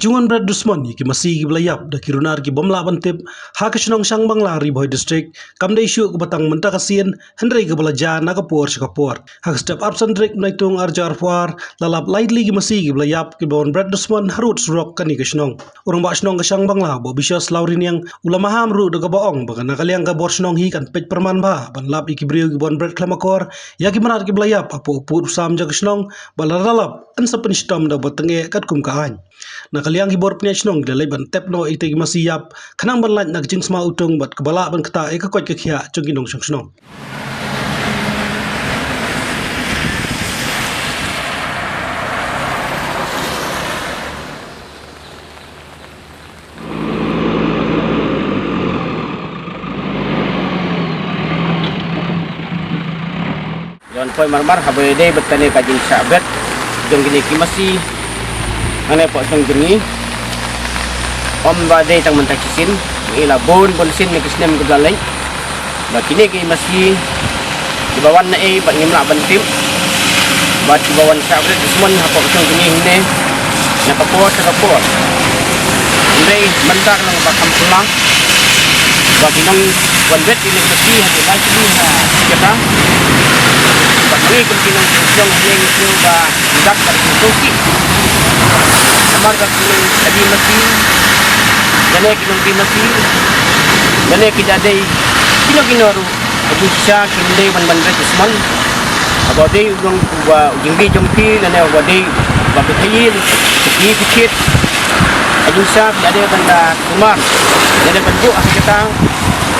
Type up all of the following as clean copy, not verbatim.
Ajungan Brad Dusman ki masih ki belayap da kirunar ki bomla bantip ha ka chnong sang bangla Riboy district kamdai shu ke batang menta kasien hendrai ke belaja na ka por ha step up sandrik naitung arjar fuar lalap lightly ki masih ki belayap ki bon Brad Dusman harut surok kani ka chnong urang ba chnong ka sang bangla bo bisyas laurin yang ulama ham ru da ka baong ba na kaliang ka bor chnong hi kan pej perman ba ban lap ki briu ki bon Brad klamakor ya ki manar ki belayap apo pur sam ja ka chnong balalap an sapen stom da batenge kat kum ka an na kaliang hibor punya chnong dalai ban tep no ite masih yap khanang ban lat nak jing sma utung bat kebala ban kata e ka kwat ka khia chungki nong chnong Yon poi marmar habe dei betane kajing sabet jong gini ki masih ane po song jengi om bade tang mentak sin ila bon sin ni kisnem ke dalai bakini ki masih di bawah na e ba ngimla bantim ba di bawah sabet semon hapo song jengi hine na kapor ndai mentak nang bakam pulang ba kinong wanbet ini masih hati lagi ha kita bagi kinong jong hine ki ba dak bar ki Amar kakiling tadi mesin, jane kinong di mesin, jane kijadai kino ru, aji sya kindai ban resman, abadai udang uba ujinggi jompi, jane abadai babi kayin, segi pikit, aji sya kijadai banda kumar, jane bandu akhirnya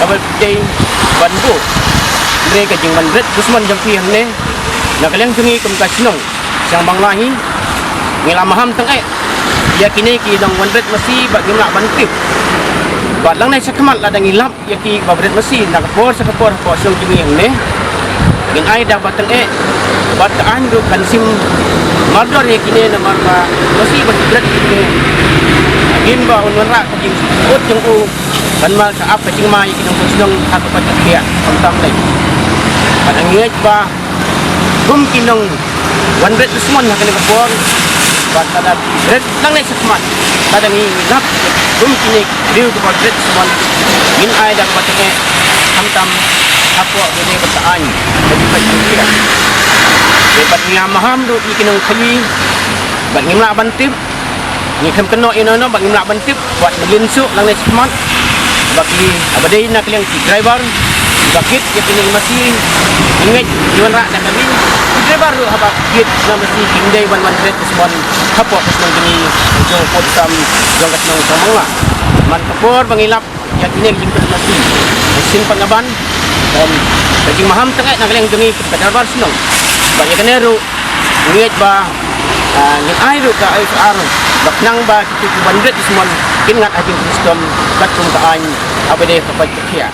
abad kijadai bandu, mereka jing ban resman jompi yang ne, nak kalian jungi kumkasinong, sang banglahi, ngilamaham tengek. Ya kini ki dong wanret masih bagi nak bantip. Bat lang nai sakmat la dang ilap ya ki babret masih nak por sakapor po song kimi yang ne. Gin ai dah batang bat an do kan sim mardor ya kini na marma masih babret ni. Gin ba unwan ra ki ut jong u kan mal sa apa cing mai ki dong song hak pa kia tam lai. Padang ngej ba bum kinong wanret semon nak ni kapor. Bat kada red lang nai sakmat kada ni lap dum kini riu ke red semua min ai dak batenge hamtam apo gede bataan jadi pajia debat ni amaham do ikinong kali bat ngimla bantip ni kem keno inono bat ngimla bantip buat melinsu lang nai sakmat bagi abadai nak yang driver bakit ya kini masih ingat jual rak dan kami driver lu apa kit na masih kindai ban red semua hapo kesong gini jo potsam jong kesong samangla man kapor bangilap ya kini jingkut masih mesin pangaban dan kajing maham tengah nak leng jungi driver senong banyak keneru ngiat ba ni ai ru ka ai ar baknang ba kitu ban red semua kingat ajing sistem kat kum kaan abade kapat kia